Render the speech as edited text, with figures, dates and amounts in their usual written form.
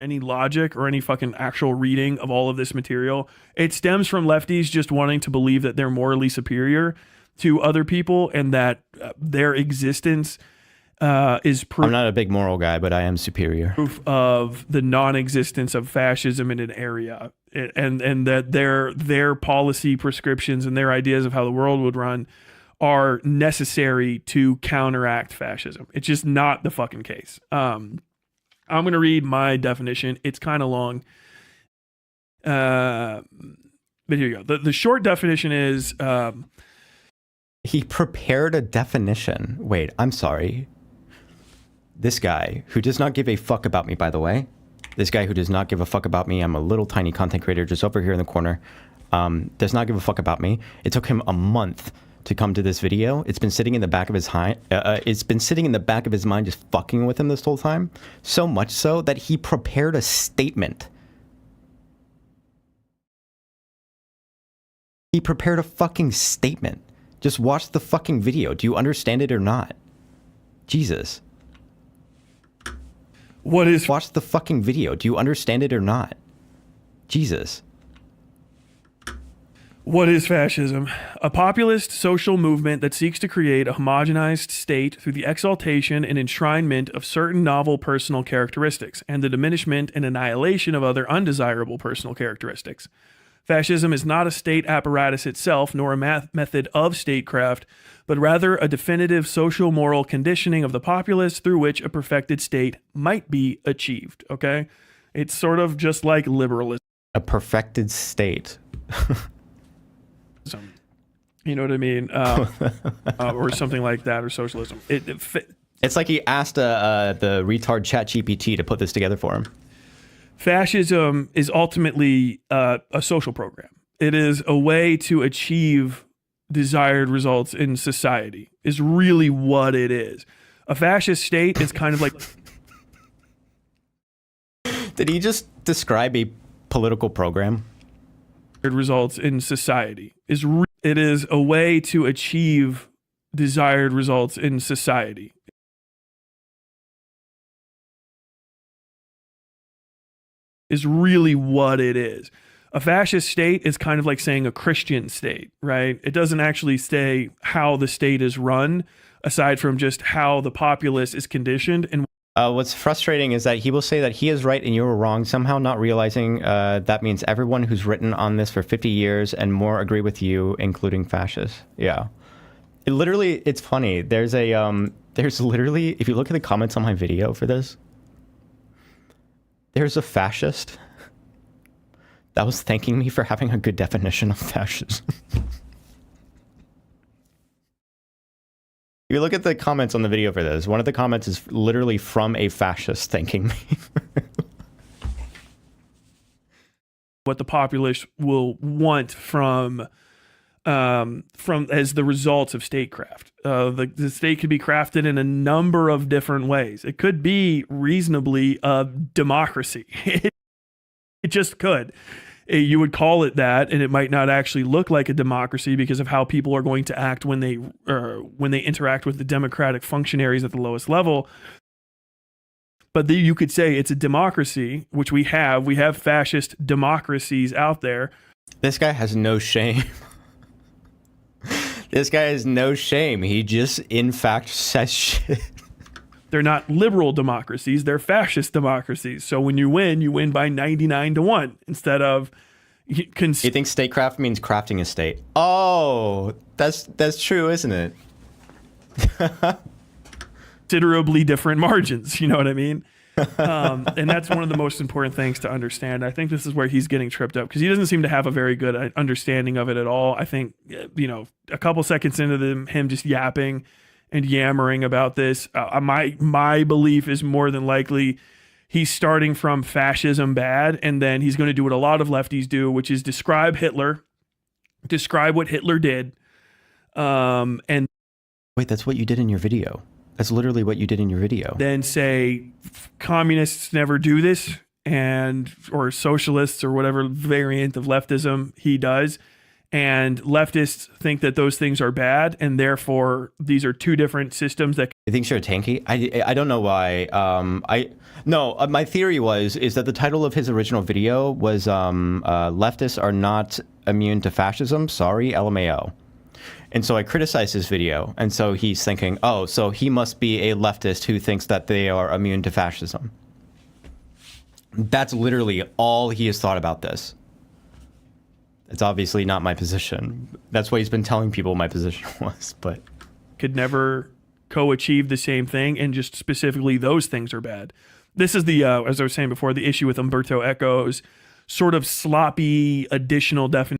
any logic or any fucking actual reading of all of this material. It stems from lefties just wanting to believe that they're morally superior to other people and that their existence is proof. I'm not a big moral guy, but I am superior. Proof of the non-existence of fascism in an area, and that their policy prescriptions and their ideas of how the world would run are necessary to counteract fascism. It's just not the fucking case. I'm going to read my definition. It's kind of long. But here you go. The short definition is... He prepared a definition. Wait, I'm sorry. This guy, who does not give a fuck about me, by the way. This guy who does not give a fuck about me. I'm a little tiny content creator just over here in the corner. Does not give a fuck about me. It took him a month to come to this video. It's been sitting in the back of his mind just fucking with him this whole time. So much so that he prepared a statement. He prepared a fucking statement. Just watch the fucking video. Do you understand it or not? Jesus. Watch the fucking video. Do you understand it or not? Jesus. What is fascism? A populist social movement that seeks to create a homogenized state through the exaltation and enshrinement of certain novel personal characteristics and the diminishment and annihilation of other undesirable personal characteristics. Fascism is not a state apparatus itself, nor a method of statecraft, but rather a definitive social-moral conditioning of the populace through which a perfected state might be achieved, okay? It's sort of just like liberalism. A perfected state. You know what I mean? Or something like that, or socialism. It's like he asked the retard ChatGPT to put this together for him. Fascism is ultimately a social program. It is a way to achieve desired results in society, is really what it is. A fascist state is kind of like... Did he just describe a political program? Results in society. It is a way to achieve desired results in society. Is really what it is. A fascist state is kind of like saying a Christian state, right? It doesn't actually say how the state is run, aside from just how the populace is conditioned. And what's frustrating is that he will say that he is right and you're wrong, somehow not realizing that means everyone who's written on this for 50 years and more agree with you, including fascists. Yeah. It's funny. There's literally, if you look at the comments on my video for this, there's a fascist that was thanking me for having a good definition of fascism. If you look at the comments on the video for this, one of the comments is literally from a fascist thanking me. What the populace will want from as the results of statecraft. The state could be crafted in a number of different ways. It could be reasonably a democracy. It just could. You would call it that, and it might not actually look like a democracy because of how people are going to act when they interact with the democratic functionaries at the lowest level. But you could say it's a democracy, which we have. We have fascist democracies out there. This guy has no shame. This guy has no shame. He just, in fact, says shit. They're not liberal democracies. They're fascist democracies. So when you win by 99-1 instead of... You think statecraft means crafting a state? Oh, that's true, isn't it? Considerably different margins. You know what I mean? And that's one of the most important things to understand. I think this is where he's getting tripped up because he doesn't seem to have a very good understanding of it at all. I think, a couple seconds into him just yapping and yammering about this, my belief is more than likely he's starting from fascism bad, and then he's going to do what a lot of lefties do, which is describe Hitler, describe what Hitler did, and... Wait, that's what you did in your video. That's literally what you did in your video. Then say communists never do this, or socialists or whatever variant of leftism he does, Mm-hmm. And leftists think that those things are bad, and therefore these are two different systems that. You think you're tanky? I don't know why. My theory is that the title of his original video was "Leftists are not immune to fascism." Sorry, LMAO. And so I criticized his video, and so he's thinking, oh, so he must be a leftist who thinks that they are immune to fascism. That's literally all he has thought about this. It's obviously not my position. That's what he's been telling people my position was, but Could never co-achieve the same thing, and just specifically those things are bad. This is the, as I was saying before, the issue with Umberto Eco's sort of sloppy additional definition